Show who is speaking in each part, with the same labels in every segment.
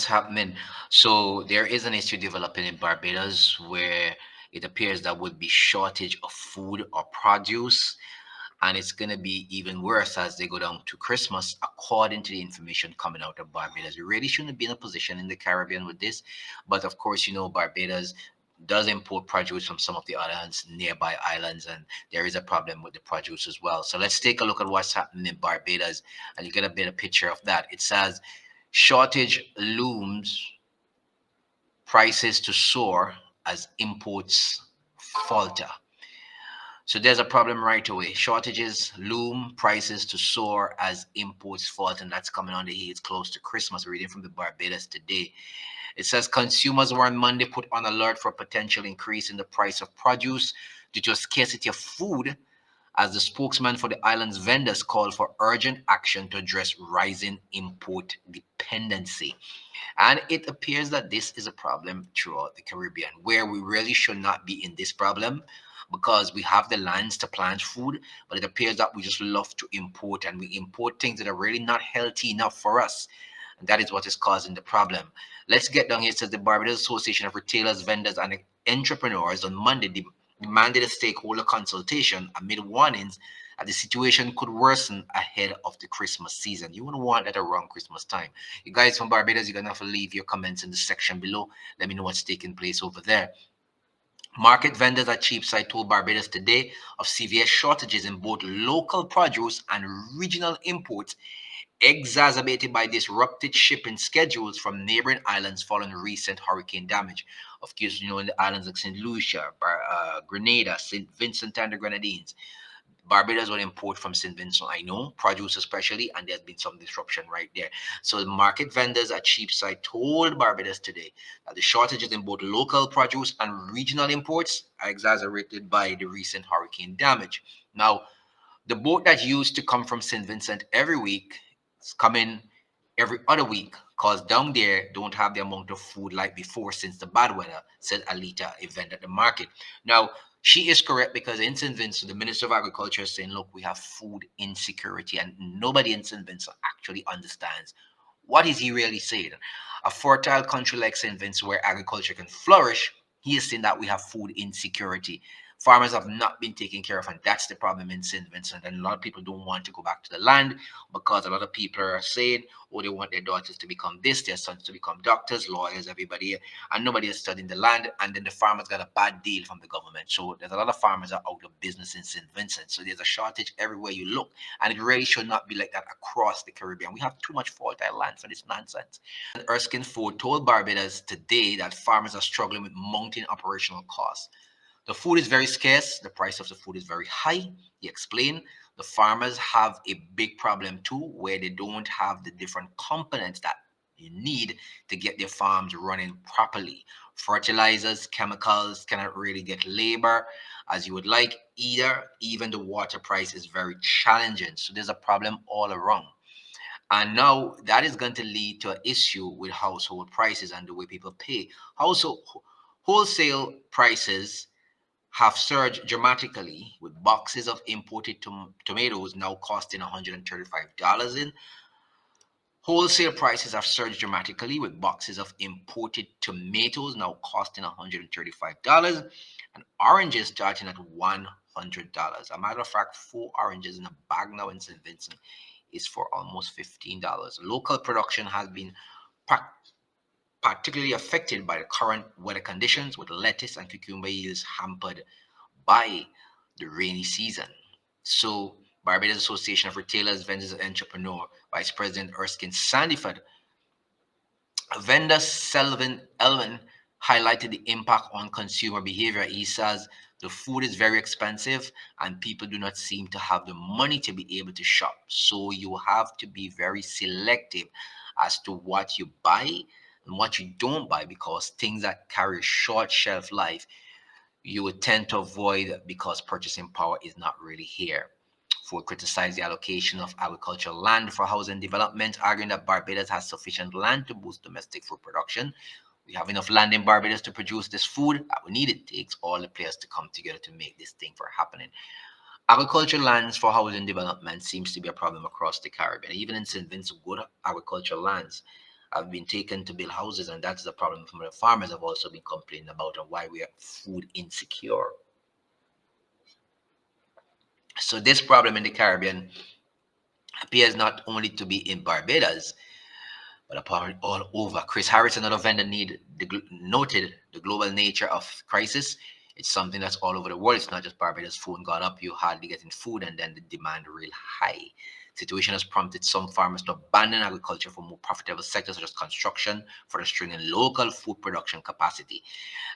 Speaker 1: what's happening. So there is an issue developing in Barbados where it appears there would be shortage of food or produce, and it's going to be even worse as they go down to Christmas, according to the information coming out of Barbados. We really shouldn't be in a position in the Caribbean with this, but of course, Barbados does import produce from some of the islands, nearby islands, and there is a problem with the produce as well. So let's take a look at what's happening in Barbados, and you get a better picture of that. It says shortage looms, prices to soar as imports falter. So there's a problem right away. Shortages loom, prices to soar as imports fall, and that's coming on the heels close to Christmas. Reading from the Barbados today. It says consumers were on Monday put on alert for a potential increase in the price of produce due to a scarcity of food, as the spokesman for the island's vendors called for urgent action to address rising import dependency. And it appears that this is a problem throughout the Caribbean, where we really should not be in this problem because we have the lands to plant food, but it appears that we just love to import, and we import things that are really not healthy enough for us. And that is what is causing the problem. Let's get down here. It says the Barbados Association of Retailers, Vendors, and Entrepreneurs on Monday demanded a stakeholder consultation amid warnings that the situation could worsen ahead of the Christmas season. You wouldn't want that around Christmas time. You guys from Barbados, you're going to have to leave your comments in the section below. Let me know what's taking place over there. Market vendors at Cheapside told Barbados today of severe shortages in both local produce and regional imports, exacerbated by disrupted shipping schedules from neighboring islands following recent hurricane damage. Of course, in the islands like St. Lucia, Grenada, St. Vincent and the Grenadines. Barbados will import from St. Vincent, I know, produce especially, and there's been some disruption right there. So the market vendors at Cheapside told Barbados today that the shortages in both local produce and regional imports are exacerbated by the recent hurricane damage. Now, the boat that used to come from St. Vincent every week is coming every other week because down there don't have the amount of food like before since the bad weather, said Alita, a vendor at the market. Now, she is correct because in St. Vincent, the Minister of Agriculture is saying, look, we have food insecurity, and nobody in St. Vincent actually understands what is he really saying. A fertile country like St. Vincent where agriculture can flourish, he is saying that we have food insecurity. Farmers have not been taken care of, and that's the problem in St. Vincent. And a lot of people don't want to go back to the land because a lot of people are saying, oh, they want their daughters to become this, their sons to become doctors, lawyers, everybody, and nobody is studying the land. And then the farmers got a bad deal from the government. So there's a lot of farmers are out of business in St. Vincent. So there's a shortage everywhere you look, and it really should not be like that across the Caribbean. We have too much fertile land for this nonsense. And Erskine Ford told Barbados today that farmers are struggling with mounting operational costs. The food is very scarce. The price of the food is very high. He explained the farmers have a big problem too, where they don't have the different components that you need to get their farms running properly. Fertilizers, chemicals cannot really get labor as you would like either. Even the water price is very challenging. So there's a problem all around. And now that is going to lead to an issue with household prices and the way people pay. Household wholesale prices have surged dramatically, with boxes of imported tomatoes now costing $135 in. Wholesale prices have surged dramatically, with boxes of imported tomatoes now costing $135 and oranges starting at $100. A matter of fact, 4 oranges in a bag now in St. Vincent is for almost $15. Local production has been particularly affected by the current weather conditions, with lettuce and cucumber yields hampered by the rainy season. So, Barbados Association of Retailers, Vendors, and Entrepreneurs, Vice President Erskine Sandiford, vendor Selvin Elvin highlighted the impact on consumer behavior. He says the food is very expensive and people do not seem to have the money to be able to shop. So you have to be very selective as to what you buy and what you don't buy, because things that carry short shelf life you would tend to avoid because purchasing power is not really here. Ford criticized the allocation of agricultural land for housing development, arguing that Barbados has sufficient land to boost domestic food production. We have enough land in Barbados to produce this food that we need. It takes all the players to come together to make this thing for happening. Agricultural lands for housing development seems to be a problem across the Caribbean. Even in St. Vincent, good agricultural lands have been taken to build houses, and that's the problem from the farmers have also been complaining about and why we are food insecure. So this problem in the Caribbean appears not only to be in Barbados, but apparently all over. Chris Harris, another vendor, noted the global nature of crisis. It's something that's all over the world. It's not just Barbados. Food got up, you hardly getting food, and then the demand real high. Situation has prompted some farmers to abandon agriculture for more profitable sectors such as construction for restraining local food production capacity.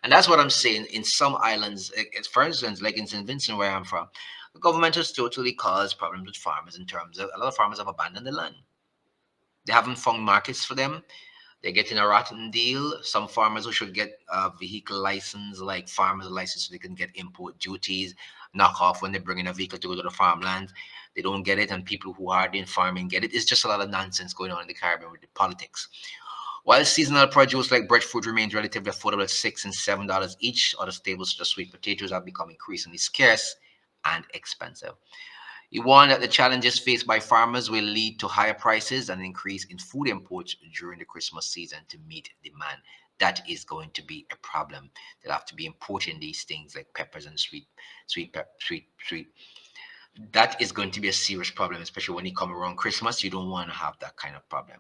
Speaker 1: And that's what I'm saying. In some islands, for instance, like in St. Vincent, where I'm from, the government has totally caused problems with farmers in terms of a lot of farmers have abandoned the land. They haven't found markets for them. They're getting a rotten deal. Some farmers who should get a vehicle license, like farmers license, so they can get import duties, knock off when they bring in a vehicle to go to the farmland. They don't get it, and people who are in farming get it. It's just a lot of nonsense going on in the Caribbean with the politics. While seasonal produce like breadfruit remains relatively affordable at $6 and $7 each, other staples such as sweet potatoes have become increasingly scarce and expensive. He warned that the challenges faced by farmers will lead to higher prices and an increase in food imports during the Christmas season to meet demand. That is going to be a problem. They'll have to be importing these things like peppers and sweet. That is going to be a serious problem, especially when you come around Christmas. You don't want to have that kind of problem.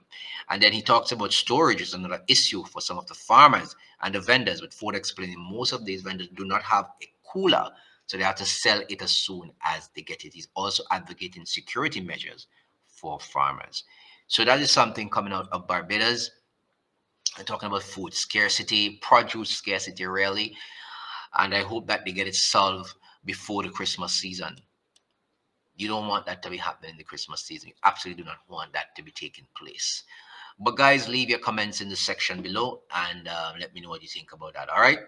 Speaker 1: And then he talks about storage is another issue for some of the farmers and the vendors, with Ford explaining most of these vendors do not have a cooler, so they have to sell it as soon as they get it. He's also advocating security measures for farmers. So that is something coming out of Barbados. I'm talking about food scarcity, produce scarcity, really. And I hope that they get it solved before the Christmas season. You don't want that to be happening in the Christmas season. You absolutely do not want that to be taking place. But guys, leave your comments in the section below and let me know what you think about that. All right.